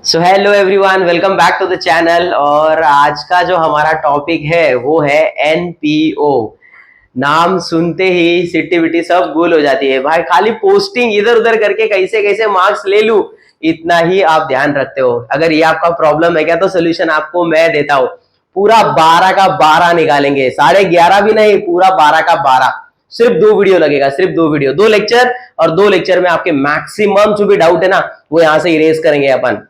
So hello everyone, welcome back to the channel. और आज का जो हमारा टॉपिक है वो है एनपीओ। नाम सुनते ही सिटी बिटी सब गुल हो जाती है भाई। खाली पोस्टिंग इधर उधर करके कैसे कैसे मार्क्स ले लूं, इतना ही आप ध्यान रखते हो। अगर ये आपका प्रॉब्लम है क्या, तो सोल्यूशन आपको मैं देता हूँ। पूरा 12 का 12 निकालेंगे, 11.5 भी नहीं, पूरा 12 का 12। सिर्फ 2 वीडियो लगेगा, सिर्फ 2 वीडियो, 2 लेक्चर। और 2 लेक्चर में आपके मैक्सिमम जो भी डाउट है ना, वो यहां से इरेज करेंगे अपन।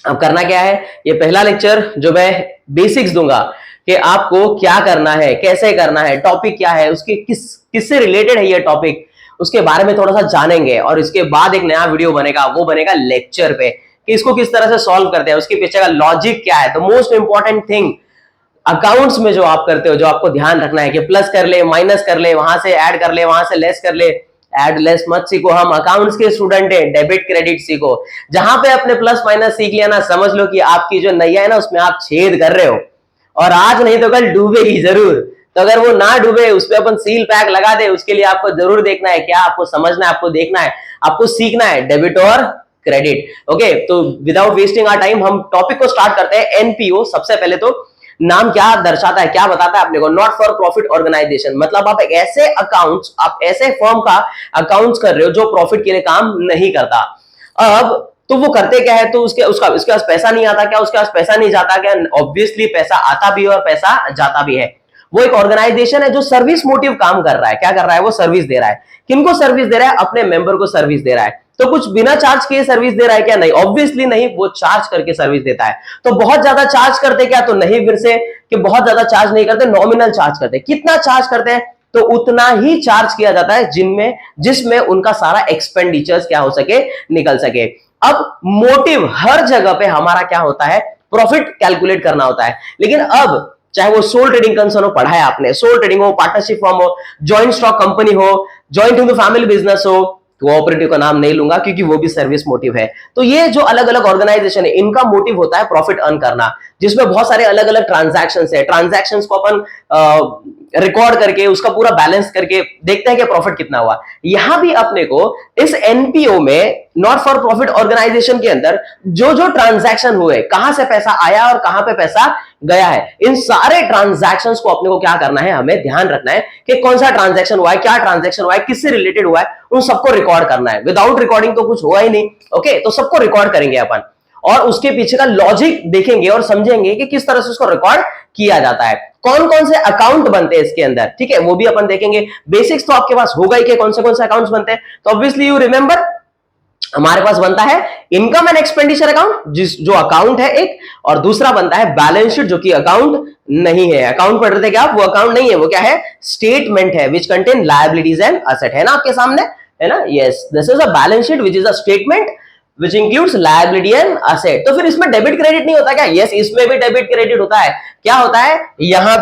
अब करना क्या है, ये पहला लेक्चर जो मैं बेसिक्स दूंगा कि आपको क्या करना है, कैसे करना है, टॉपिक क्या है, उसके किससे रिलेटेड है ये टॉपिक, उसके बारे में थोड़ा सा जानेंगे। और इसके बाद एक नया वीडियो बनेगा, वो बनेगा लेक्चर पे कि इसको किस तरह से सॉल्व करते हैं, उसके पीछे का लॉजिक क्या है। तो मोस्ट इंपॉर्टेंट थिंग अकाउंट्स में जो आप करते हो, जो आपको ध्यान रखना है कि प्लस कर ले, माइनस कर ले, वहां से ऐड कर ले, वहां से लेस कर ले। एड लेस मत सीखो, हम अकाउंट्स के स्टूडेंट हैं। डेबिट क्रेडिट सीखो। जहां पे अपने प्लस माइनस सीख लिया ना, समझ लो कि आपकी जो नैया है ना, उसमें आप छेद कर रहे हो। और आज नहीं तो कल डूबेगी जरूर। तो अगर वो ना डूबे, उस पर अपन सील पैक लगा दे, उसके लिए आपको जरूर देखना है क्या, आपको समझना है, आपको देखना है, आपको सीखना है डेबिट और क्रेडिट। ओके, तो विदाउट वेस्टिंग आवर टाइम हम टॉपिक को स्टार्ट करते हैं। एनपीओ सबसे पहले तो नाम क्या दर्शाता है, क्या बताता है अपने को? Not for profit organisation. मतलब आप एक ऐसे अकाउंट्स, आप ऐसे फर्म का अकाउंट्स कर रहे हो जो प्रॉफिट के लिए काम नहीं करता। अब तो वो करते क्या है, तो उसके पास पैसा नहीं आता क्या, उसके पास पैसा नहीं जाता क्या? ऑब्वियसली पैसा आता भी है और पैसा जाता भी है। वो एक ऑर्गेनाइजेशन है जो सर्विस मोटिव काम कर रहा है। क्या कर रहा है? वो सर्विस दे रहा है। किनको सर्विस दे रहा है? अपने मेंबर को सर्विस दे रहा है। तो कुछ बिना चार्ज किए सर्विस दे रहा है क्या? नहीं, ऑब्वियसली नहीं, वो चार्ज करके सर्विस देता है। तो बहुत ज्यादा चार्ज करते क्या? तो नहीं, फिर से कि बहुत ज्यादा चार्ज नहीं करते, नॉमिनल चार्ज करते। कितना चार्ज करते हैं? तो उतना ही चार्ज किया जाता है जिसमें उनका सारा एक्सपेंडिचर्स क्या हो सके, निकल सके। अब मोटिव हर जगह पे हमारा क्या होता है? प्रॉफिट कैलकुलेट करना होता है। लेकिन अब चाहे वो सोल ट्रेडिंग कंसर्न हो, पढ़ा है आपने, सोल ट्रेडिंग हो, पार्टनरशिप फर्म हो, ज्वाइंट स्टॉक कंपनी हो, ज्वाइंट इन फैमिली बिजनेस हो, कोऑपरेटिव का नाम नहीं लूंगा क्योंकि वो भी सर्विस मोटिव है। तो ये जो अलग अलग ऑर्गेनाइजेशन है, इनका मोटिव होता है प्रॉफिट अर्न करना, जिसमें बहुत सारे अलग अलग ट्रांजैक्शंस है। ट्रांजैक्शंस को अपन रिकॉर्ड करके उसका पूरा बैलेंस करके देखते हैं कि प्रॉफिट कितना हुआ। यहां भी अपने को इस एनपीओ में, नॉट फॉर प्रॉफिट ऑर्गेनाइजेशन के अंदर, जो जो ट्रांजैक्शन हुए, कहां से पैसा आया और कहां पे पैसा गया है, इन सारे ट्रांजैक्शंस को अपने को क्या करना है, हमें ध्यान रखना है कि कौन सा ट्रांजैक्शन हुआ है, क्या ट्रांजैक्शन हुआ है, किससे रिलेटेड हुआ है, उन सबको रिकॉर्ड करना है। विदाउट रिकॉर्डिंग तो कुछ हुआ ही नहीं। ओके, तो सबको रिकॉर्ड करेंगे अपन और उसके पीछे का लॉजिक देखेंगे और समझेंगे कि किस तरह से उसको रिकॉर्ड किया जाता है, कौन कौन से अकाउंट बनते हैं इसके अंदर। ठीक है, वो भी अपन देखेंगे। बेसिक्स तो आपके पास होगा ही कि कौन से अकाउंट्स बनते हैं। तो ऑब्वियसली यू रिमेंबर, हमारे पास बनता है इनकम एंड एक्सपेंडिचर अकाउंट, जो अकाउंट है एक, और दूसरा बनता है बैलेंस शीट, जो कि अकाउंट नहीं है। अकाउंट पढ़ रहे थे क्या आप? वो अकाउंट नहीं है, वो क्या है? स्टेटमेंट है, which contain liabilities and asset. है ना आपके सामने, है ना? Yes, this is a balance sheet which is a statement which includes liability and asset. तो फिर इसमें डेबिट क्रेडिट नहीं होता क्या? यस, इसमें भी डेबिट क्रेडिट होता है। क्या होता है? यहाँ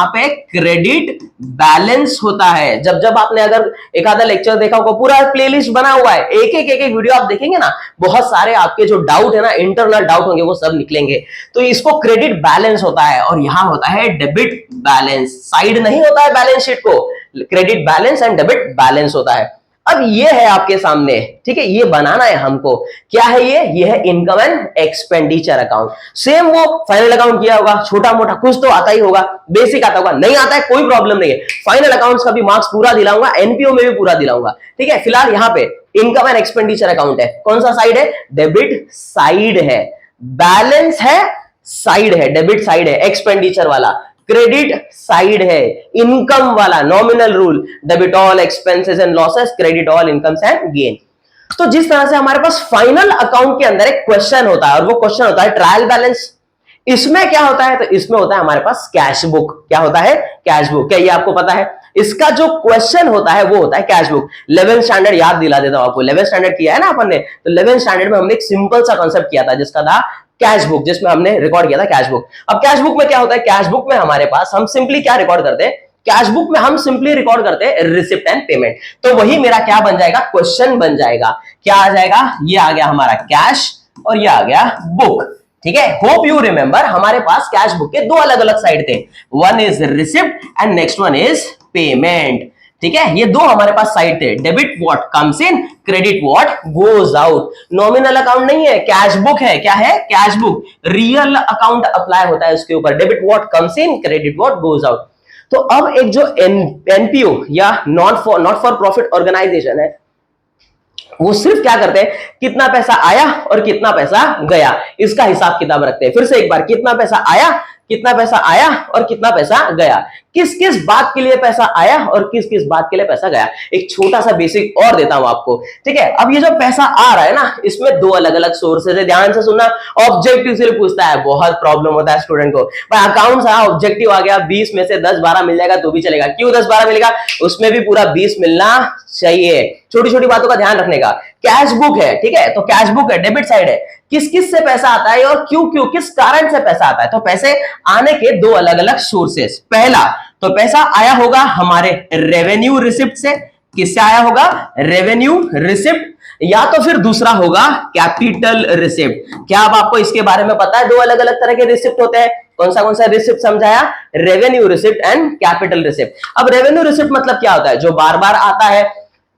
पे क्रेडिट बैलेंस होता है। जब आपने अगर एक आधा लेक्चर देखा होगा, पूरा प्लेलिस्ट बना हुआ है, एक वीडियो आप देखेंगे ना, बहुत सारे आपके जो डाउट है ना, इंटरनल डाउट होंगे, वो सब निकलेंगे। तो इसको क्रेडिट बैलेंस होता है और यहां होता है डेबिट बैलेंस। साइड नहीं होता है बैलेंस शीट को, credit balance and debit balance होता है। अब ये है आपके सामने, ठीक है, ये बनाना है हमको। क्या है ये है income and expenditure account. Same वो फाइनल अकाउंट किया होगा, छोटा मोटा कुछ तो आता ही होगा, बेसिक आता होगा, नहीं आता है कोई प्रॉब्लम नहीं है। फाइनल अकाउंट्स का भी मार्क्स पूरा दिलाऊंगा, एनपीओ में भी पूरा दिलाऊंगा। ठीक है, फिलहाल यहाँ पे इनकम एंड एक्सपेंडिचर अकाउंट है। कौन सा साइड है? डेबिट साइड है। बैलेंस है, साइड है, डेबिट साइड है। एक्सपेंडिचर वाला क्रेडिट साइड है। इनकम वाला nominal rule, debit all expenses and losses, credit all incomes and gain. तो जिस तरह से हमारे पास फाइनल अकाउंट के अंदर एक क्वेश्चन होता है और वो क्वेश्चन होता है ट्रायल बैलेंस। इसमें क्या होता है? तो इसमें होता है हमारे पास कैश बुक। क्या होता है? Cash book. क्या ये आपको पता है? इसका जो क्वेश्चन होता है वो होता है कैश बुक। 11th स्टैंडर्ड याद दिला देता हूं आपको, 11th स्टैंडर्ड किया है ना अपन ने, तो 11th स्टैंडर्ड में हमने एक सिंपल सा कॉन्सेप्ट किया था जिसका था कैश बुक, जिसमें हमने रिकॉर्ड किया था कैश बुक। अब कैश बुक में क्या होता है? कैश बुक में हमारे पास हम सिंपली क्या रिकॉर्ड करते हैं? कैश बुक में हम सिंपली रिकॉर्ड करते हैं रिसिप्ट एंड पेमेंट। तो वही मेरा क्या बन जाएगा? क्वेश्चन बन जाएगा। क्या आ जाएगा? ये आ गया हमारा कैश और ये आ गया बुक। ठीक है, होप यू रिमेंबर, हमारे पास कैश बुक के दो अलग अलग साइड थे। One is receipt and next one is payment. ठीक है, ये दो हमारे पास साइड थे, debit what comes in, credit what goes out. Nominal account नहीं है, कैश बुक है। क्या है? Cash book. Real account apply होता है उसके ऊपर, debit what comes in, credit what goes out. तो अब एक जो एनपीओ या नॉट फॉर प्रॉफिट ऑर्गेनाइजेशन है, वो सिर्फ क्या करते हैं, कितना पैसा आया और कितना पैसा गया, इसका हिसाब किताब रखते हैं। फिर से एक बार, कितना पैसा आया, कितना पैसा आया और कितना पैसा गया, किस किस बात के लिए पैसा आया और किस किस बात के लिए पैसा गया। एक छोटा सा बेसिक और देता हूं आपको, ठीक है। अब ये जो पैसा आ रहा है ना, इसमें दो अलग अलग सोर्सेज है, ध्यान से सुनना। ऑब्जेक्टिव से पूछता है, बहुत प्रॉब्लम होता है स्टूडेंट को, भाई अकाउंट्स है, ऑब्जेक्टिव आ गया, 20 में से 10-12 मिल जाएगा तो भी चलेगा। क्यों 10-12 मिलेगा? उसमें भी पूरा 20 मिलना चाहिए। छोटी छोटी बातों का ध्यान रखने का। कैश बुक है, ठीक है, तो कैश बुक है, डेबिट साइड है, किस किस से पैसा आता है और क्यों क्यों, किस कारण से पैसा आता है। तो पैसे आने के दो अलग अलग सोर्सेस। पहला तो पैसा आया होगा हमारे रेवेन्यू रिसिप्ट से। किससे आया होगा? Revenue receipt. या तो फिर दूसरा होगा कैपिटल रिसिप्ट। क्या अब आपको इसके बारे में पता है? दो अलग अलग तरह के रिसिप्ट होते हैं। कौन सा रिसिप्ट समझाया? Revenue receipt and capital receipt. अब रेवेन्यू रिसिप्ट मतलब क्या होता है? जो बार बार आता है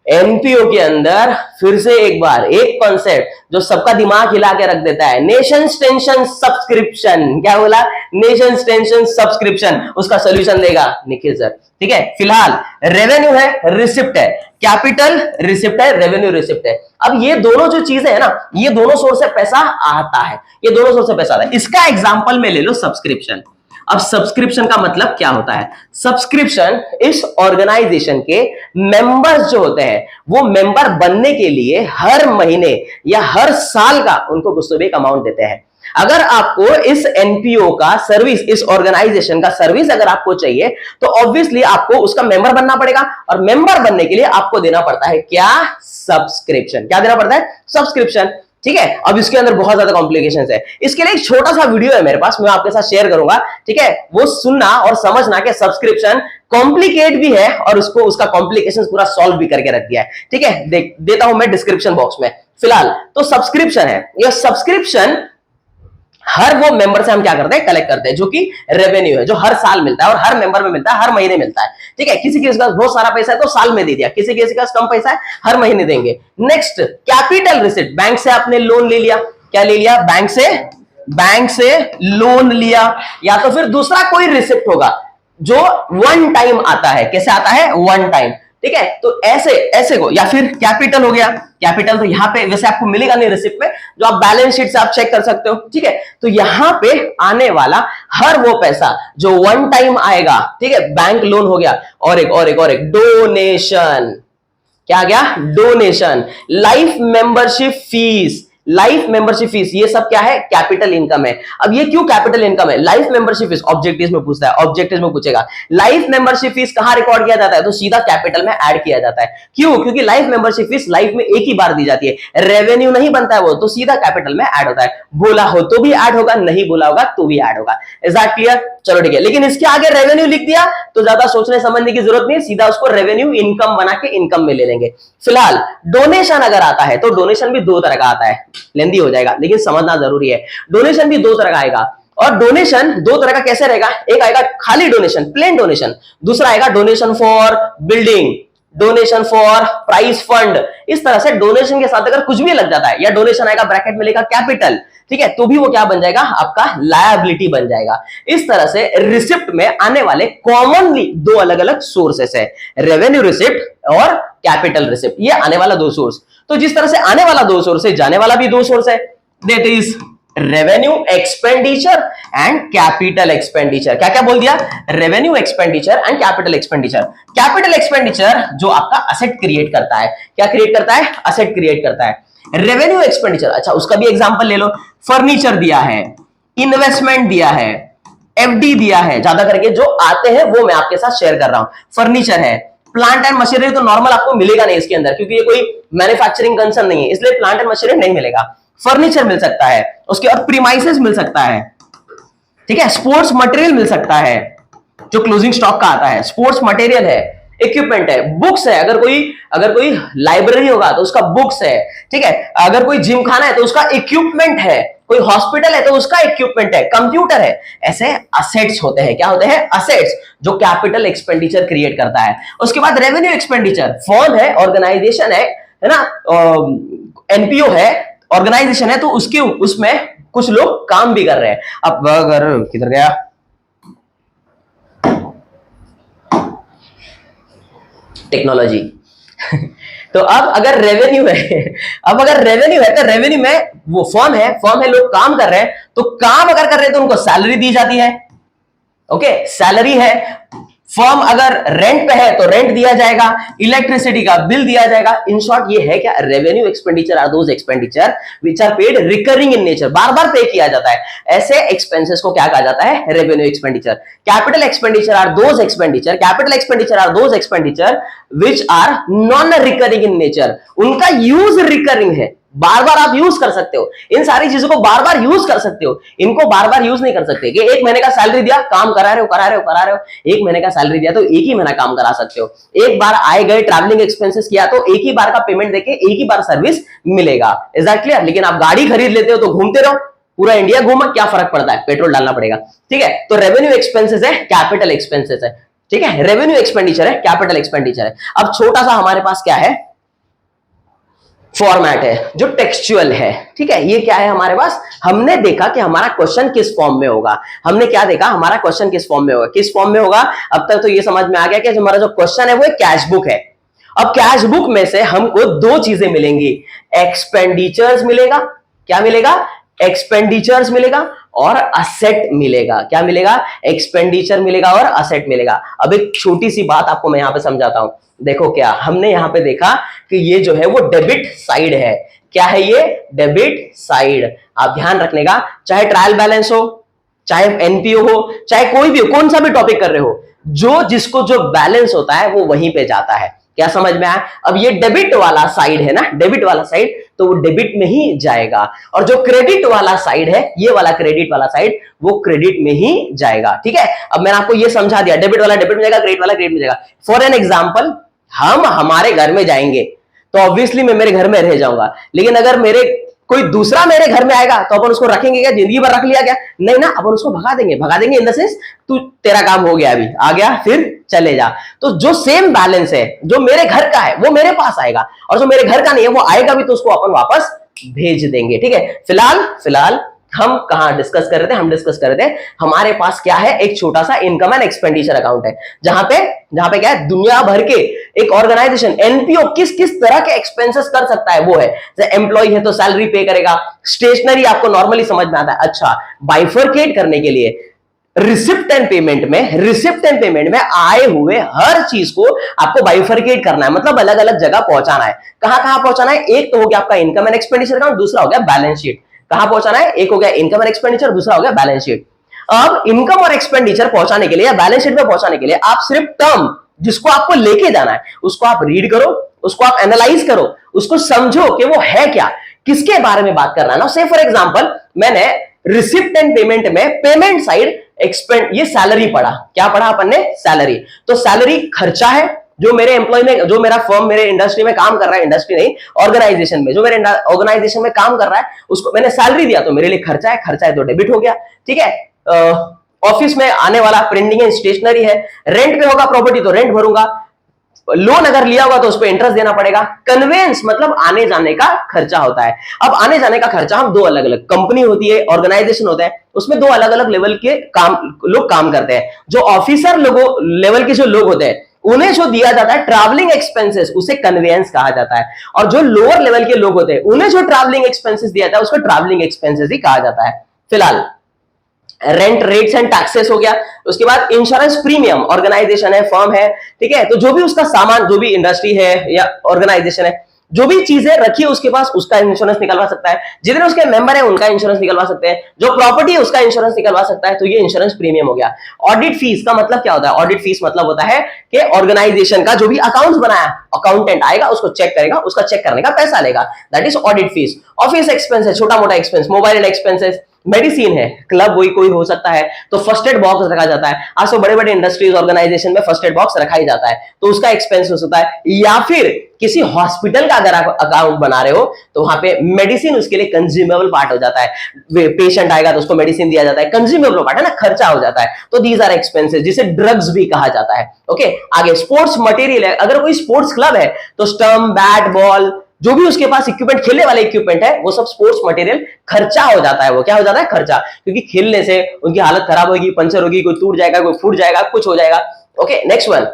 एनपीओ के अंदर। फिर से एक बार, एक कॉन्सेप्ट जो सबका दिमाग हिला के रख देता है, नेशन टेंशन सब्सक्रिप्शन। क्या बोला? Nation tension subscription. उसका सोल्यूशन देगा निखिल सर, ठीक है। फिलहाल रेवेन्यू है, रिसिप्ट है, कैपिटल रिसिप्ट है, रेवेन्यू रिसिप्ट है। अब ये दोनों जो चीजें है ना, ये दोनों सोर्स से पैसा आता है, ये दोनों सोर्स से पैसा आता है। इसका एग्जांपल में ले लो सब्सक्रिप्शन। अब सब्सक्रिप्शन का मतलब क्या होता है? सब्सक्रिप्शन इस ऑर्गेनाइजेशन के मेंबर्स जो होते हैं, वो मेंबर बनने के लिए हर महीने या हर साल का उनको कुछ तो भी एक अमाउंट देते हैं। अगर आपको इस एनपीओ का सर्विस, इस ऑर्गेनाइजेशन का सर्विस अगर आपको चाहिए, तो ऑब्वियसली आपको उसका मेंबर बनना पड़ेगा, और मेंबर बनने के लिए आपको देना पड़ता है क्या? सब्सक्रिप्शन। क्या देना पड़ता है? सब्सक्रिप्शन, ठीक है। अब इसके अंदर बहुत ज्यादा कॉम्प्लिकेशंस है। इसके लिए एक छोटा सा वीडियो है मेरे पास, मैं आपके साथ शेयर करूंगा, ठीक है। वो सुनना और समझना कि सब्सक्रिप्शन कॉम्प्लिकेट भी है और उसको, उसका कॉम्प्लिकेशंस पूरा सॉल्व भी करके रख दिया है, ठीक है। देता हूं मैं डिस्क्रिप्शन बॉक्स में। फिलहाल तो सब्सक्रिप्शन है, यह सब्सक्रिप्शन हर वो मेंबर से हम क्या करते हैं? कलेक्ट करते हैं, जो कि रेवेन्यू है, जो हर साल मिलता है और हर मेंबर में मिलता है, हर महीने मिलता है, ठीक है। किसी के पास बहुत सारा पैसा है तो साल में दे दिया, किसी के पास कम पैसा है हर महीने देंगे। Next, capital receipt. बैंक से आपने लोन ले लिया, क्या ले लिया? बैंक से लोन लिया, या तो फिर दूसरा कोई रिसिप्ट होगा जो वन टाइम आता है। कैसे आता है? वन टाइम, ठीक है। तो ऐसे को, या फिर कैपिटल हो गया। कैपिटल तो यहां पे वैसे आपको मिलेगा नहीं रिसिप्ट में, जो आप बैलेंस शीट से आप चेक कर सकते हो, ठीक है। तो यहां पे आने वाला हर वो पैसा जो वन टाइम आएगा, ठीक है, बैंक लोन हो गया, और एक डोनेशन। क्या गया? Donation. Life membership fees, life membership fees, ये सब क्या है? कैपिटल इनकम है। अब ये क्यों कैपिटल इनकम है? लाइफ मेंबरशिप फीस ऑब्जेक्टिव्स में पूछता है, ऑब्जेक्टिव्स में पूछेगा लाइफ मेंबरशिप फीस कहां रिकॉर्ड किया जाता है, तो सीधा कैपिटल में ऐड किया जाता है। क्यों? क्योंकि लाइफ मेंबरशिप फीस लाइफ में एक ही बार दी जाती है, रेवेन्यू नहीं बनता है वो, तो सीधा कैपिटल में ऐड होता है। बोला हो तो भी ऐड होगा, नहीं बोला होगा तो भी ऐड होगा। Is that clear? चलो ठीक है। लेकिन इसके आगे रेवेन्यू लिख दिया तो ज्यादा सोचने समझने की जरूरत नहीं, सीधा उसको रेवेन्यू इनकम बना के इनकम में ले लेंगे। फिलहाल डोनेशन अगर आता है तो डोनेशन भी दो तरह का आता है, लेंदी हो जाएगा लेकिन समझना जरूरी है। डोनेशन भी दो तरह का आएगा, और डोनेशन दो तरह का कैसे रहेगा? एक आएगा खाली डोनेशन, प्लेन डोनेशन, दूसरा आएगा donation for building, donation for prize fund. इस तरह से डोनेशन के साथ अगर कुछ भी लग जाता है, या डोनेशन आएगा ब्रैकेट में लेगा कैपिटल, ठीक है, तो भी वो क्या बन जाएगा? आपका लायबिलिटी बन जाएगा। इस तरह से रिसिप्ट में आने वाले कॉमनली दो अलग अलग सोर्सेस है, रेवेन्यू रिसिप्ट और कैपिटल रिसिप्ट, ये आने वाला दो सोर्स। तो जिस तरह से आने वाला दो सोर्स है, जाने वाला भी दो सोर्स है, that is revenue expenditure and capital expenditure. क्या क्या बोल दिया? Revenue expenditure and capital expenditure. Capital expenditure जो आपका असेट क्रिएट करता है, क्या क्रिएट करता है? असेट क्रिएट करता है। रेवेन्यू एक्सपेंडिचर, अच्छा उसका भी एग्जांपल ले लो, फर्नीचर दिया है, इन्वेस्टमेंट दिया है, एफडी दिया है, ज्यादा करके जो आते हैं वो मैं आपके साथ शेयर कर रहा हूं। फर्नीचर है, प्लांट एंड मशीनरी तो नॉर्मल आपको मिलेगा नहीं इसके अंदर, क्योंकि ये कोई मैन्युफैक्चरिंग कंसर्न नहीं है, इसलिए प्लांट एंड मशीनरी नहीं मिलेगा। फर्नीचर मिल सकता है, उसके बाद प्रीमाइसेस मिल सकता है, ठीक है, स्पोर्ट्स मटेरियल मिल सकता है, जो क्लोजिंग स्टॉक का आता है, स्पोर्ट्स मटेरियल है, इक्विपमेंट है। बुक्स है, अगर कोई लाइब्रेरी होगा तो उसका बुक्स है, ठीक है। अगर कोई जिम खाना है तो उसका इक्विपमेंट है, कोई हॉस्पिटल है तो उसका इक्विपमेंट है, कंप्यूटर है। ऐसे असेट्स होते हैं। क्या होते हैं? असेट्स, जो कैपिटल एक्सपेंडिचर क्रिएट करता है। उसके बाद रेवेन्यू एक्सपेंडिचर, फर्म है, ऑर्गेनाइजेशन है ना, एनपीओ है, ऑर्गेनाइजेशन है, तो उसके उसमें कुछ लोग काम भी कर रहे हैं। अब अगर किधर गया, टेक्नोलॉजी तो अब अगर रेवेन्यू है तो रेवेन्यू में वो फर्म है, लोग काम कर रहे हैं, तो काम अगर कर रहे हैं तो उनको सैलरी दी जाती है। ओके, सैलरी है। फर्म अगर रेंट पे है तो रेंट दिया जाएगा, इलेक्ट्रिसिटी का बिल दिया जाएगा। इन शॉर्ट ये है क्या, revenue expenditure are those expenditure which are paid recurring in nature, बार बार पे किया जाता है। ऐसे एक्सपेंसेस को क्या कहा जाता है? Revenue expenditure. Capital expenditure are those expenditure which are non recurring in nature, उनका यूज रिकरिंग है, बार बार आप यूज कर सकते हो। इन सारी चीजों को बार बार यूज कर सकते हो, इनको बार बार यूज नहीं कर सकते कि एक महीने का सैलरी दिया, काम करा रहे हो। एक महीने का सैलरी दिया तो एक ही महीना काम करा सकते हो। एक बार आए गए ट्रैवलिंग एक्सपेंसेस किया तो एक ही बार का पेमेंट देके एक ही बार सर्विस मिलेगा। Is that clear? लेकिन आप गाड़ी खरीद लेते हो तो घूमते रहो, पूरा इंडिया घूमा, क्या फर्क पड़ता है? पेट्रोल डालना पड़ेगा, ठीक है। तो रेवेन्यू एक्सपेंसेस है, कैपिटल एक्सपेंसेस है, ठीक है। रेवेन्यू एक्सपेंडिचर है, कैपिटल एक्सपेंडिचर है। अब छोटा सा हमारे पास क्या है, फॉर्मेट है जो टेक्सचुअल है, ठीक है। ये क्या है हमारे पास, हमने देखा कि हमारा क्वेश्चन किस फॉर्म में होगा। हमने क्या देखा, हमारा क्वेश्चन किस फॉर्म में होगा, किस फॉर्म में होगा। अब तक तो ये समझ में आ गया कि हमारा जो क्वेश्चन है वो कैश बुक है। अब कैश बुक में से हमको दो चीजें मिलेंगी, एक्सपेंडिचर्स मिलेगा, क्या मिलेगा? एक्सपेंडिचर्स मिलेगा और असेट मिलेगा। क्या मिलेगा? एक्सपेंडिचर मिलेगा और असेट मिलेगा। अब एक छोटी सी बात आपको मैं यहां पे समझाता हूं। देखो क्या हमने यहां पे देखा कि ये जो है वो डेबिट साइड है। क्या है ये? Debit side. आप ध्यान रखने का, चाहे ट्रायल बैलेंस हो, चाहे एनपीओ हो, चाहे कोई भी हो, कौन सा भी टॉपिक कर रहे हो, जिसको जो बैलेंस होता है वो वहीं पे जाता है। क्या समझ में आया? अब ये डेबिट वाला साइड है ना, डेबिट वाला साइड, तो वो डेबिट में ही जाएगा। और जो क्रेडिट वाला साइड है, ये वाला क्रेडिट वाला साइड, वो क्रेडिट में ही जाएगा, ठीक है। अब मैंने आपको ये समझा दिया, डेबिट वाला डेबिट में जाएगा, क्रेडिट वाला क्रेडिट में जाएगा। फॉर एन एग्जाम्पल, हम हमारे घर में जाएंगे तो ऑब्वियसली मैं मेरे घर में रह जाऊंगा, लेकिन अगर कोई दूसरा मेरे घर में आएगा तो अपन उसको रखेंगे क्या? जिंदगी भर रख लिया क्या? नहीं ना, अपन उसको भगा देंगे इन द सेंस, तू तेरा काम हो गया, अभी आ गया, फिर चले जा। तो जो सेम बैलेंस है, जो मेरे घर का है वो मेरे पास आएगा, और जो मेरे घर का नहीं है वो आएगा भी तो उसको अपन वापस भेज देंगे, ठीक है। फिलहाल हम कहां डिस्कस कर रहे थे? हम डिस्कस कर रहे थे हमारे पास क्या है, एक छोटा सा इनकम एंड एक्सपेंडिचर अकाउंट है, जहां पे क्या है, दुनिया भर के एक ऑर्गेनाइजेशन एनपीओ किस किस तरह के एक्सपेंसेस कर सकता है वो है। जैसे एम्प्लॉय है तो सैलरी पे करेगा, स्टेशनरी आपको नॉर्मली समझ में आता है। अच्छा, बाइफरकेट करने के लिए रिसिप्ट एंड पेमेंट में आए हुए हर चीज को आपको बाइफरकेट करना है, मतलब अलग अलग जगह पहुंचाना है। कहां कहां पहुंचाना है? एक तो हो गया आपका इनकम एंड एक्सपेंडिचर अकाउंट, दूसरा हो गया बैलेंस शीट। कहां पहुंचाना है? एक हो गया इनकम एंड एक्सपेंडिचर, दूसरा हो गया बैलेंस शीट। अब इनकम और एक्सपेंडिचर पहुंचाने के लिए या बैलेंस शीट में पहुंचाने के लिए आप सिर्फ टर्म जिसको आपको लेके जाना है उसको आप रीड करो, उसको आप एनालाइज करो, उसको समझो कि वो है क्या, किसके बारे में बात कर रहा है ना। से फॉर एग्जांपल, मैंने रिसिप्ट एंड पेमेंट में पेमेंट साइड ये सैलरी पढ़ा। क्या पढ़ा अपन ने? सैलरी। तो सैलरी खर्चा है, जो मेरे एम्प्लॉय में, जो मेरा फर्म मेरे इंडस्ट्री में काम कर रहा है, इंडस्ट्री नहीं ऑर्गेनाइजेशन में, जो मेरे ऑर्गेनाइजेशन में काम कर रहा है उसको मैंने सैलरी दिया तो मेरे लिए खर्चा है तो डेबिट हो गया, ठीक है। ऑफिस में आने वाला प्रिंटिंग एंड स्टेशनरी है, रेंट पे होगा प्रॉपर्टी तो रेंट भरूंगा, लोन अगर लिया होगा तो उस पर इंटरेस्ट देना पड़ेगा। कन्वेंस मतलब आने जाने का खर्चा होता है। अब आने जाने का खर्चा हम दो अलग अलग, कंपनी होती है, ऑर्गेनाइजेशन होता है, उसमें दो अलग अलग लेवल के लोग काम करते हैं। जो ऑफिसर लेवल के जो लोग होते हैं उन्हें जो दिया जाता है ट्रैवलिंग एक्सपेंसेस, उसे कन्वेंस कहा जाता है। और जो लोअर लेवल के लोग होते हैं उन्हें जो ट्रैवलिंग एक्सपेंसेस दिया जाता है उसको ट्रैवलिंग एक्सपेंसेस ही कहा जाता है। फिलहाल रेंट, रेट्स एंड टैक्सेस हो गया। उसके बाद इंश्योरेंस प्रीमियम, ऑर्गेनाइजेशन है, फर्म है, ठीक है, तो जो भी उसका सामान, जो भी इंडस्ट्री है या ऑर्गेनाइजेशन है, जो भी चीजें रखी है उसके पास, उसका इंश्योरेंस निकलवा सकता है। जितने उसके मेंबर है उनका इंश्योरेंस निकलवा सकते हैं, जो प्रॉपर्टी है उसका इंश्योरेंस निकलवा सकता है। तो ये इंश्योरेंस प्रीमियम हो गया। ऑडिट फीस का मतलब क्या होता है? ऑडिट फीस मतलब होता है कि ऑर्गेनाइजेशन का जो भी अकाउंट्स बनाया, अकाउंटेंट आएगा, उसको चेक करेगा, उसका चेक करने का पैसा लेगा, that is audit fees. Office expenses, छोटा मोटा एक्सपेंस, मोबाइल एक्सपेंसेस, मेडिसिन है, क्लब वही कोई हो सकता है, तो फर्स्ट एड बॉक्स रखा जाता है। आज तो बड़े बड़े इंडस्ट्रीज ऑर्गेनाइजेशन में फर्स्ट एड बॉक्स रखा ही जाता है, तो उसका एक्सपेंस हो सकता है। या फिर किसी हॉस्पिटल का अगर आप अकाउंट बना रहे हो तो वहां पे मेडिसिन उसके लिए कंज्यूमेबल पार्ट हो जाता है। पेशेंट आएगा तो उसको मेडिसिन दिया जाता है, कंज्यूमेबल पार्ट है ना, खर्चा हो जाता है। तो दीज आर एक्सपेंसेस, जिसे ड्रग्स भी कहा जाता है। ओके, आगे स्पोर्ट्स मटेरियल है, अगर कोई स्पोर्ट्स क्लब है तो स्टंप, बैट, बॉल, जो भी उसके पास इक्विपमेंट, खेलने वाले इक्विपमेंट है, वो सब स्पोर्ट्स मटेरियल खर्चा हो जाता है। वो क्या हो जाता है? खर्चा, क्योंकि खेलने से उनकी हालत खराब होगी, पंचर होगी, कोई टूट जाएगा, कोई फूट जाएगा, कुछ हो जाएगा। ओके, नेक्स्ट वन,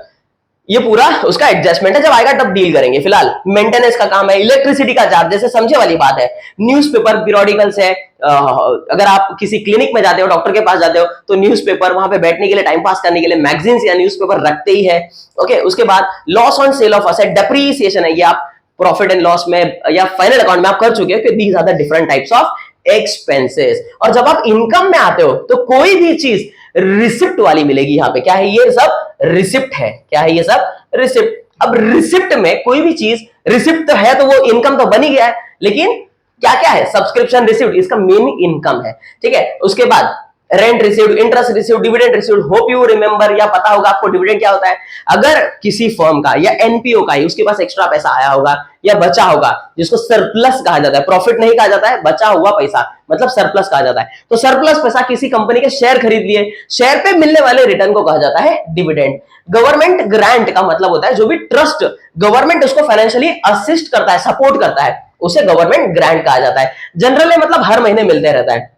ये पूरा उसका एडजस्टमेंट है, जब आएगा तब डील करेंगे। फिलहाल मेंटेनेंस का काम है, इलेक्ट्रिसिटी का चार्ज, जैसे समझे वाली बात है। न्यूज़पेपर, पीरियोडिकल्स है, अगर आप किसी क्लिनिक में जाते हो, डॉक्टर के पास जाते हो, तो न्यूज़पेपर, वहां पे बैठने के लिए, टाइम पास करने के लिए मैगजीन्स या न्यूज़पेपर रखते ही है। ओके, उसके बाद loss on sale of asset, depreciation है, ये आप प्रॉफिट एंड लॉस में या फाइनल अकाउंट में आप कर चुके हो कि these are the different types of expenses. और जब आप इनकम में आते हो तो कोई भी चीज रिसिप्ट वाली मिलेगी। यहां पे क्या है? ये सब रिसिप्ट है। क्या है? ये सब रिसिप्ट। अब रिसिप्ट में कोई भी चीज रिसिप्ट तो है, तो वो इनकम तो बन ही गया है, लेकिन क्या क्या है? सब्सक्रिप्शन रिसिप्ट, इसका मेन इनकम है। ठीक है, उसके बाद rent received, interest received, dividend received. Hope you remember, या पता होगा आपको डिविडेंड क्या होता है। अगर किसी फर्म का या एनपीओ का ही उसके पास एक्स्ट्रा पैसा आया होगा या बचा होगा, जिसको सरप्लस कहा जाता है, प्रॉफिट नहीं कहा जाता है, बचा हुआ पैसा मतलब सरप्लस कहा जाता है। तो सरप्लस पैसा, किसी कंपनी के शेयर खरीद लिए, शेयर पे मिलने वाले रिटर्न को कहा जाता है डिविडेंड। गवर्नमेंट ग्रांट का मतलब होता है जो भी ट्रस्ट गवर्नमेंट उसको फाइनेंशियली असिस्ट करता है, सपोर्ट करता है, उसे गवर्नमेंट ग्रांट कहा जाता है। जनरली मतलब हर महीने मिलते रहता है।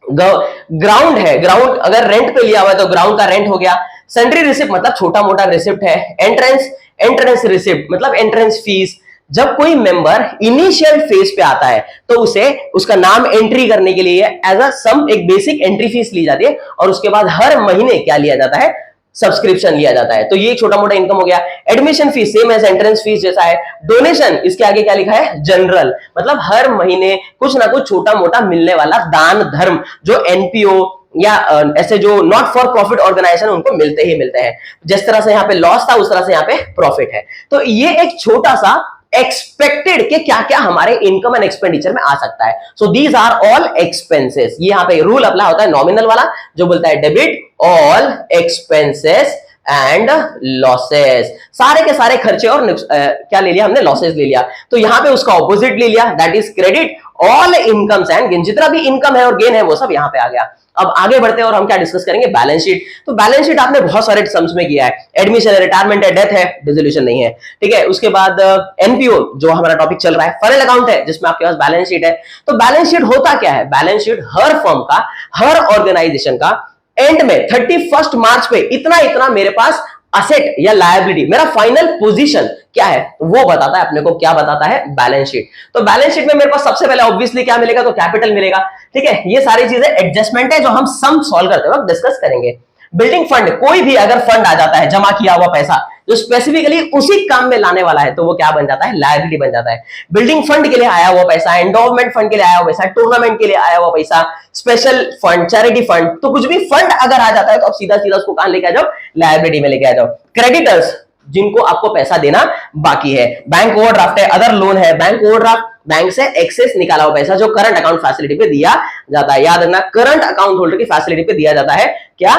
ग्राउंड है, ग्राउंड अगर रेंट पे लिया हुआ है तो ग्राउंड का रेंट हो गया। सेंट्री रिसिप्ट मतलब छोटा मोटा रिसिप्ट है। एंट्रेंस रिसिप्ट मतलब एंट्रेंस फीस। जब कोई मेंबर इनिशियल फेज पे आता है तो उसे उसका नाम एंट्री करने के लिए एज अ सम एक बेसिक एंट्री फीस ली जाती है, और उसके बाद हर महीने क्या लिया जाता है? सब्सक्रिप्शन लिया जाता है। तो ये छोटा मोटा इनकम हो गया। Admission fees same as entrance fees जैसा है। डोनेशन, इसके आगे क्या लिखा है? जनरल, मतलब हर महीने कुछ ना कुछ छोटा मोटा मिलने वाला दान धर्म, जो एनपीओ या ऐसे जो नॉट फॉर प्रॉफिट ऑर्गेनाइजेशन उनको मिलते ही मिलते हैं। जिस तरह से यहाँ पे लॉस था उस तरह से यहाँ पे प्रॉफिट है। तो ये एक छोटा सा एक्सपेक्टेड के क्या क्या हमारे इनकम एंड एक्सपेंडिचर में आ सकता है। So these are all expenses. ये यहाँ पे रूल अप्लाई होता है नॉमिनल वाला, जो बोलता है debit all expenses and losses. सारे के सारे खर्चे और क्या ले लिया हमने? लॉसेस ले लिया। तो यहां पे उसका ऑपोजिट ले लिया, that is credit all incomes and gain. जितना भी इनकम है और गेन है वो सब यहां पे आ गया। अब आगे बढ़ते हैं और हम क्या डिस्कस करेंगे? Balance sheet. तो बैलेंस शीट आपने बहुत सारे सम्स में किया है। एडमिशन है, रिटायरमेंट है, डेथ है, डिसोल्यूशन नहीं है। ठीक है, उसके बाद एनपीओ जो हमारा टॉपिक चल रहा है, फाइनल अकाउंट है जिसमें आपके पास बैलेंस शीट है। तो बैलेंस शीट होता क्या है? बैलेंस शीट हर फर्म का, हर ऑर्गेनाइजेशन का एंड में 31 मार्च पे इतना इतना मेरे पास असेट या लायबिलिटी, मेरा फाइनल पोजीशन क्या है वो बताता है अपने को। क्या बताता है? Balance sheet. तो बैलेंस शीट में मेरे पास सबसे पहले ऑब्वियसली क्या मिलेगा? तो कैपिटल मिलेगा। ठीक है, ये सारी चीजें एडजस्टमेंट है जो हम सम सॉल्व करते वक्त डिस्कस करेंगे। बिल्डिंग फंड, कोई भी अगर फंड आ जाता है, जमा किया हुआ पैसा जो स्पेसिफिकली उसी काम में लाने वाला है, तो वो क्या बन जाता है? लायबिलिटी बन जाता है। बिल्डिंग फंड के लिए आया हुआ पैसा, एंडोवमेंट फंड के लिए आया हुआ पैसा, टूर्नामेंट के लिए आया हुआ पैसा, स्पेशल फंड, चैरिटी फंड, तो कुछ भी फंड अगर आ जाता है तो आप सीधा सीधा उसको कहां लेके आ जाओ? लायबिलिटी में लेके आ जाओ। क्रेडिटर्स, जिनको आपको पैसा देना बाकी है। बैंक ओवरड्राफ्ट है, अदर लोन है। बैंक ओवरड्राफ्ट, बैंक से एक्सेस निकाला हुआ पैसा जो करंट अकाउंट फैसिलिटी पे दिया जाता है। याद रखना, करंट अकाउंट होल्डर की फैसिलिटी पे दिया जाता है क्या?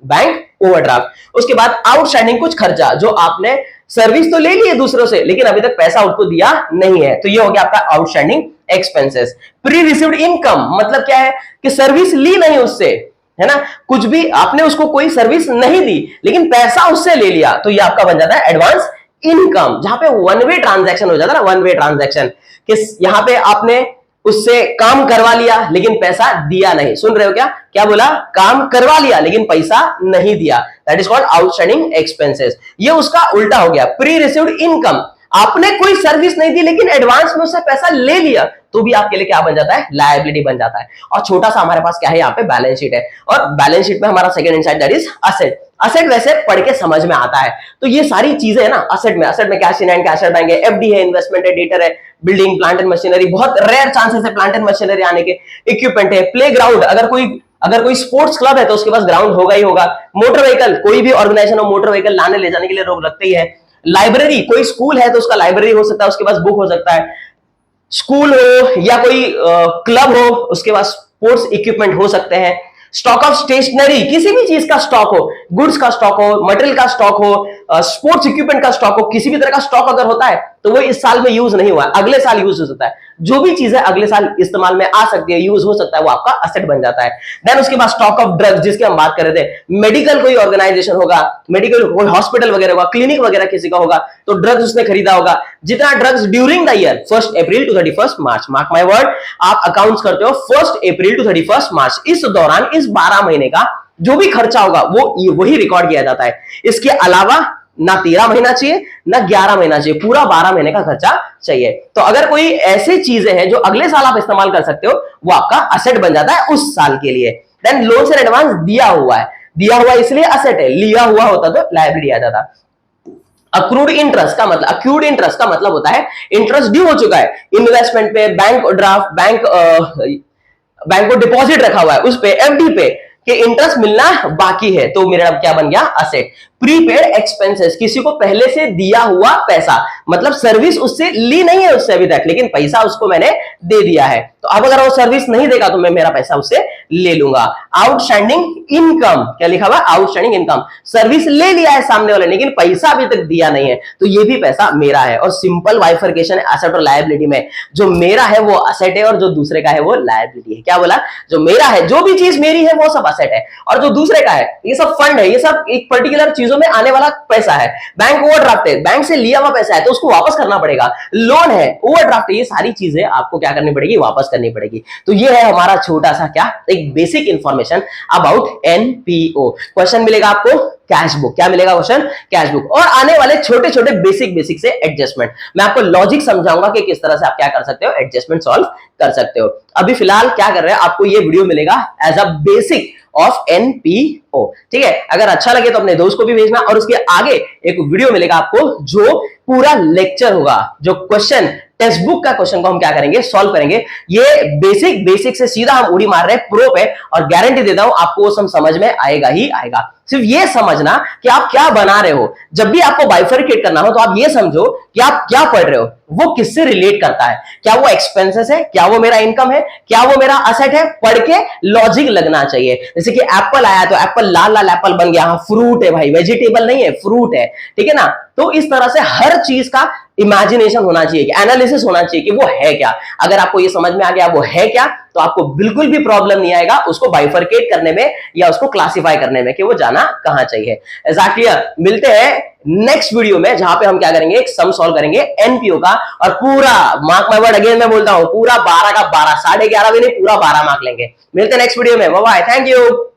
Bank overdraft. उसके बाद आउटस्टैंडिंग कुछ खर्चा, जो आपने सर्विस तो ले ली है दूसरों से लेकिन अभी तक पैसा उसको दिया नहीं है, तो ये हो गया आपका outstanding expenses. Pre received income मतलब क्या है? कि सर्विस ली नहीं उससे, है ना, कुछ भी आपने उसको कोई सर्विस नहीं दी लेकिन पैसा उससे ले लिया, तो ये आपका बन जाता है एडवांस इनकम, जहां पे वन वे ट्रांजैक्शन हो जाता है ना, वन वे ट्रांजैक्शन, कि यहां पे आपने उससे काम करवा लिया लेकिन पैसा दिया नहीं। सुन रहे हो क्या? क्या बोला? काम करवा लिया लेकिन पैसा नहीं दिया, that is called outstanding expenses. ये उसका उल्टा हो गया। प्री रिसीव्ड इनकम, आपने कोई सर्विस नहीं दी लेकिन एडवांस में उससे पैसा ले लिया, तो भी आपके लिए क्या बन जाता है? लायबिलिटी बन जाता है। और छोटा सा हमारे पास क्या है? यहाँ पे बैलेंस शीट है, और बैलेंस शीट में हमारा second inside that is asset. Asset वैसे पढ़ के समझ में आता है, तो ये सारी चीजें है ना असेट में cash in hand, cash at bank है, एफडी है, इन्वेस्टमेंट है, डेटर है, बिल्डिंग, प्लांट एंड मशीनरी, बहुत रेयर चांसेस है प्लांट एंड मशीनरी आने के, इक्विपमेंट है, प्ले ग्राउंड, अगर कोई स्पोर्ट्स क्लब है तो उसके पास ग्राउंड होगा ही होगा, मोटर व्हीकल, कोई भी ऑर्गेनाइजेशन हो मोटर व्हीकल लाने ले जाने के लिए रोक रखते ही है, लाइब्रेरी, कोई स्कूल है तो उसका लाइब्रेरी हो सकता है, उसके पास बुक हो सकता है, स्कूल हो या कोई क्लब हो उसके पास स्पोर्ट्स इक्विपमेंट हो सकते हैं, स्टॉक ऑफ स्टेशनरी, किसी भी चीज का स्टॉक हो, गुड्स का स्टॉक हो, मटेरियल का स्टॉक हो, स्पोर्ट्स इक्विपमेंट का स्टॉक हो, किसी भी तरह का स्टॉक अगर होता है तो वो इस साल में यूज नहीं हुआ है, अगले साल यूज हो सकता है। जो भी चीजें अगले साल इस्तेमाल में आ सकती है, यूज हो सकता है, वो आपका असेट बन जाता है। देन उसके बाद स्टॉक ऑफ ड्रग्स, जिसकी हम बात कर रहे थे, मेडिकल कोई ऑर्गेनाइजेशन होगा, मेडिकल कोई हॉस्पिटल वगैरह होगा, क्लिनिक वगैरह किसी का होगा, तो ड्रग्स उसने खरीदा होगा। जितना drugs during the year 1 April to 31 March, mark my word, आप अकाउंट्स करते हो 1 अप्रैल टू 31 मार्च, इस दौरान इस 12 महीने का जो भी खर्चा होगा वो वही रिकॉर्ड किया जाता है। इसके अलावा ना 13 महीना चाहिए ना 11 महीना चाहिए, पूरा 12 महीने का खर्चा चाहिए। तो अगर कोई ऐसी चीजें हैं जो अगले साल आप इस्तेमाल कर सकते हो, वो आपका असेट बन जाता है उस साल के लिए। देन लोन एंड एडवांस दिया हुआ है, दिया हुआ इसलिए असेट है, लिया हुआ होता तो लायबिलिटी आ जाता। अक्रूड इंटरेस्ट का मतलब, अक्यूड इंटरेस्ट का मतलब होता है इंटरेस्ट ड्यू हो चुका है इन्वेस्टमेंट पे, बैंक ड्राफ्ट, बैंक को डिपॉजिट रखा हुआ है उस पे, एफडी पे, कि इंटरेस्ट मिलना बाकी है, तो मेरा क्या बन गया, असेट। प्रीपेड एक्सपेंसेस, किसी को पहले से दिया हुआ पैसा, मतलब सर्विस उससे ली नहीं है उससे अभी तक, लेकिन पैसा उसको मैंने दे दिया है, तो अब अगर वो सर्विस नहीं देगा तो मैं मेरा पैसा उससे ले लूंगा। आउटस्टैंडिंग इनकम, क्या लिखा हुआ, आउटस्टैंडिंग इनकम, सर्विस ले लिया है सामने वाले लेकिन पैसा अभी तक दिया नहीं है, तो ये भी पैसा मेरा है। और सिंपल बाइफरकेशन है एसेट और लायबिलिटी में, जो मेरा है वो असेट है और जो दूसरे का है वो लायबिलिटी है। क्या बोला, जो मेरा है, जो भी चीज मेरी है वो सब असेट है, और जो दूसरे का है ये सब फंड है, ये सब एक पर्टिकुलर चीजों में आने वाला पैसा है। बैंक ओवरड्राफ्ट है, बैंक से लिया हुआ पैसा है तो उसको वापस करना पड़ेगा, लोन है, ओवरड्राफ्ट है, ये सारी चीजें आपको क्या करनी पड़ेगी, वापस करनी पड़ेगी। तो ये है हमारा छोटा सा क्या, एक basic information about NPO. Question मिलेगा आपको कैश बुक, क्या मिलेगा क्वेश्चन, कैश बुक, और आने वाले छोटे छोटे बेसिक से एडजस्टमेंट, मैं आपको लॉजिक समझाऊंगा कि किस तरह से आप क्या कर सकते हो, एडजस्टमेंट सॉल्व कर सकते हो। अभी फिलहाल क्या कर रहे हैं, आपको ये वीडियो मिलेगा as a basic of NPO, ठीक है। अगर अच्छा लगे तो अपने दोस्त को भी भेजना, और उसके आगे एक वीडियो मिलेगा आपको जो पूरा लेक्चर होगा, जो क्वेश्चन टेक्स्ट बुक का क्वेश्चन को हम क्या करेंगे, सॉल्व करेंगे। ये बेसिक से सीधा हम उड़ी मार रहे हैं प्रो पे, और गारंटी देता हूं आपको वो सब समझ में आएगा ही आएगा। सिर्फ ये समझना कि आप क्या बना रहे हो, जब भी आपको बाइफरकेट करना हो तो आप ये समझो कि आप क्या पढ़ रहे हो, वो किससे रिलेट करता है, क्या वो एक्सपेंसेस है, क्या वो मेरा इनकम है, क्या वो मेरा असेट है, पढ़ के लॉजिक लगना चाहिए। जैसे कि एप्पल आया तो एप्पल, लाल लाल एप्पल बन गया, हाँ फ्रूट है भाई, वेजिटेबल नहीं है, फ्रूट है, ठीक है ना। तो इस तरह से हर चीज का इमेजिनेशन होना चाहिए, कि एनालिसिस होना चाहिए कि वो है क्या। अगर आपको ये समझ में आ गया वो है क्या, तो आपको बिल्कुल भी प्रॉब्लम नहीं आएगा उसको बाइफरकेट करने में या उसको क्लासिफाई करने में कि वो जाना कहां चाहिए। एग्जैक्टली, मिलते हैं नेक्स्ट वीडियो में, जहां पे हम क्या करेंगे, एक सम सॉल्व करेंगे एनपीओ का, और पूरा मार्क माय वर्ड, अगेन मैं बोलता हूं, पूरा 12 का 12, 11.5 भी नहीं, पूरा 12 मार्क लेंगे। मिलते हैं नेक्स्ट वीडियो में, बाय बाय, थैंक यू।